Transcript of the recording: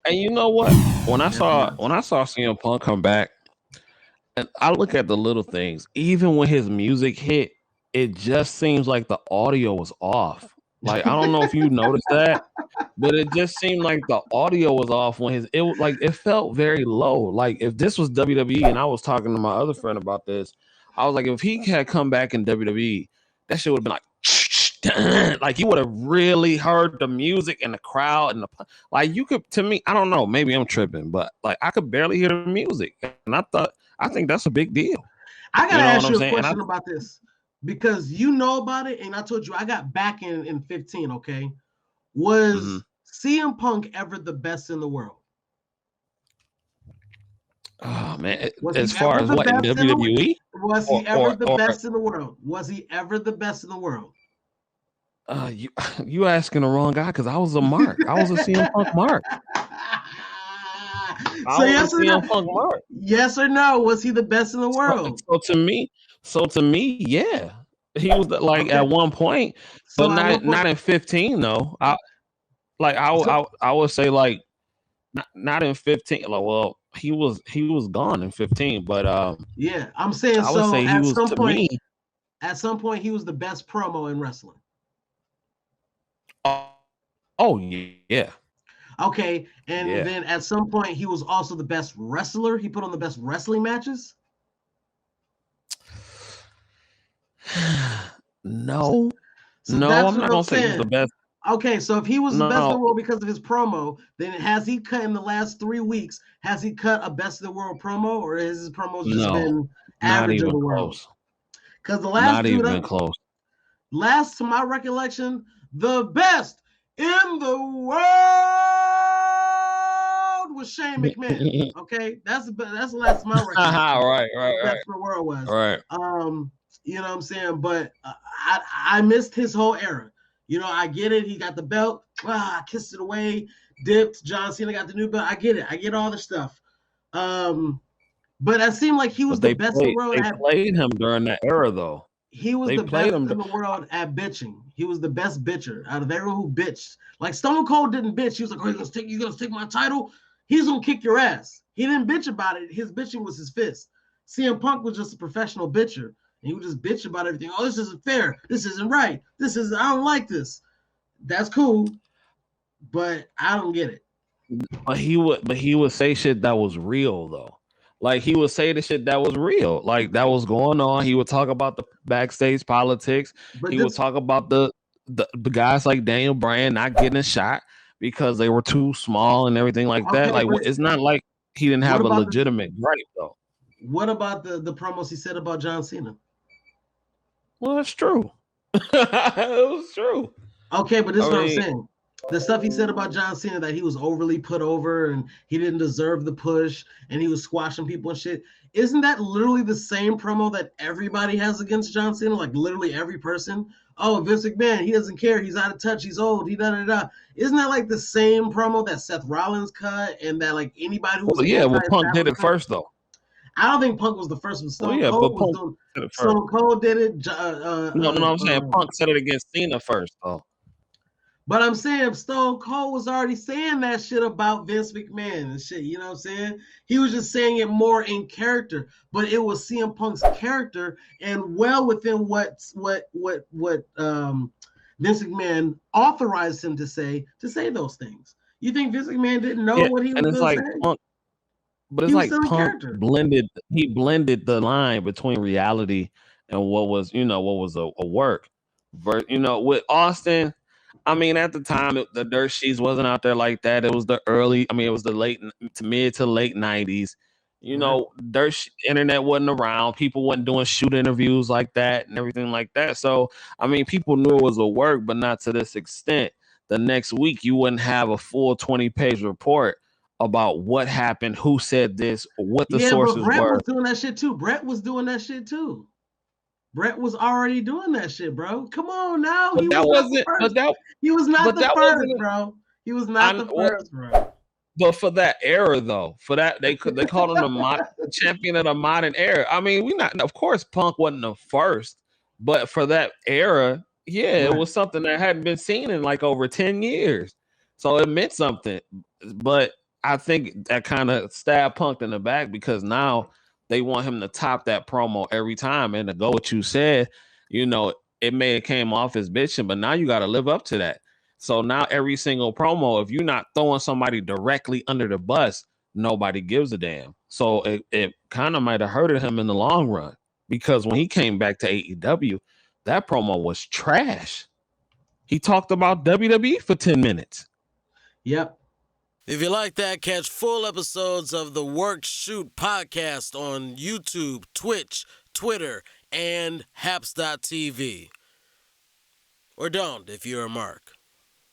And you know what? When I Yes, he saw does. when I saw CM Punk come back, and I look at the little things. Even when his music hit, it just seems like the audio was off. Like I don't know if you noticed that, but it just seemed like the audio was off when it felt very low. Like if this was WWE, and I was talking to my other friend about this, I was like, if he had come back in WWE, that shit would have been like like you would have really heard the music and the crowd and like you could, to me, I don't know, maybe I'm tripping, but like I could barely hear the music, and I think that's a big deal. I You gotta know what ask I'm you a saying? And I question about this because you know about it, and I told you I got back in 15. Okay, mhm. was CM Punk ever the best in the world? Oh man, Was as he far ever as the what in best in the? WWE Was or he ever or the or best in the world? Was he ever the best in the world? you you asking the wrong guy because I was a mark. I was a CM Punk mark. I So was yes a or CM no? Punk mark. Yes or no? Was he the best in the So, world? to me, yeah, he was like Okay. at one point, So but at one not point, in 15 though. so I would say like not in 15. Like, well, he was gone in 15, but yeah, I'm saying I would so. say he At was some to point, me. he was the best promo in wrestling. Oh, oh yeah, Okay, and yeah. then at some point, he was also the best wrestler. He put on the best wrestling matches. No, So no, that's I'm what not I'm gonna say he was the saying. best. Okay, so if he was the best in the No, world because of his promo, then has he cut in the last 3 weeks? Has he cut a best in the world promo, or has his promos just no, been not average of even the world? close. Because the Not even close. last to my recollection, the best in the world was Shane McMahon. Okay, that's the last of my recollection. Right, The right, best in the world was. right. You know what I'm saying? But I missed his whole era. You know, I get it. He got the belt. I kissed it away. Dipped. John Cena got the new belt. I get it. I get all the stuff. Um, but it seemed like he was But the best in the world they at played him during that era though. he was They the played best him. in the world at bitching. He was the best bitcher out of everyone who bitched. Like Stone Cold didn't bitch. He was like, "Oh, you gonna take my title? He's gonna kick your ass." He didn't bitch about it. His bitching was his fist. CM Punk was just a professional bitcher, and he would just bitch about everything. Oh, this isn't fair. This isn't right. This is I don't like this. That's cool, but I don't get it. But he would say shit that was real though. Like he would say the shit that was real, like that was going on. He would talk about the backstage politics. But He would this talk about the guys like Daniel Bryan not getting a shot because they were too small and everything like that. okay, Like but it's not like he didn't what have a about the legitimate gripe though. the promos he said about John Cena? Well, that's true. It was true. Okay, but this I is what I'm mean, saying. The stuff he said about John Cena that he was overly put over and he didn't deserve the push and he was squashing people and shit. Isn't that literally the same promo that everybody has against John Cena? Like literally every person. Oh, Vince McMahon, he doesn't care. He's out of touch. He's old. He da da da. Isn't that like the same promo that Seth Rollins cut and that like anybody who was well, yeah. Well, Punk did it anti-establishment? first though. I don't think Punk was the first one. Well, Stone yeah, Cold but was Punk doing. did it first. Stone Cold did it. No, no, no. I'm saying Punk said it against Cena first though. But I'm saying Stone Cold was already saying that shit about Vince McMahon and shit. You know what I'm saying? He was just saying it more in character, but it was CM Punk's character and well within what Vince McMahon authorized him to say those things. You think Vince McMahon didn't know Yeah, what he was and it's going to like say? Punk, but it's He was like still in Punk character. blended. He blended the line between reality and what was, what was a work. With Austin, I mean, at the time, the dirt sheets wasn't out there like that. It was the early, I mean, it was the late to mid to late 90s. Right. Internet wasn't around. People wasn't doing shoot interviews like that and everything like that. So, I mean, people knew it was a work, but not to this extent. The next week, you wouldn't have a full 20-page report about what happened, who said this, what the Yeah, but sources Brett were. was doing that shit too. Brett was doing that shit too. Brett was already doing that shit, bro. Come on now. He But that was not the wasn't, first. He was not but the that first, wasn't, bro. He was not I, the well, first, bro. but for that era, though, for that they called him the champion of the modern era. I mean, we not, of course, Punk wasn't the first, but for that era, yeah, it Right. was something that hadn't been seen in like over 10 years. So it meant something. But I think that kind of stabbed Punk in the back because now they want him to top that promo every time. And to go what you said, you know, it may have came off as bitching, but now you got to live up to that. So now every single promo, if you're not throwing somebody directly under the bus, nobody gives a damn. So it kind of might have hurted him in the long run because when he came back to AEW, that promo was trash. He talked about WWE for 10 minutes. Yep. If you like that, catch full episodes of the Work Shoot podcast on YouTube, Twitch, Twitter, and Haps.tv. Or don't if you're a mark.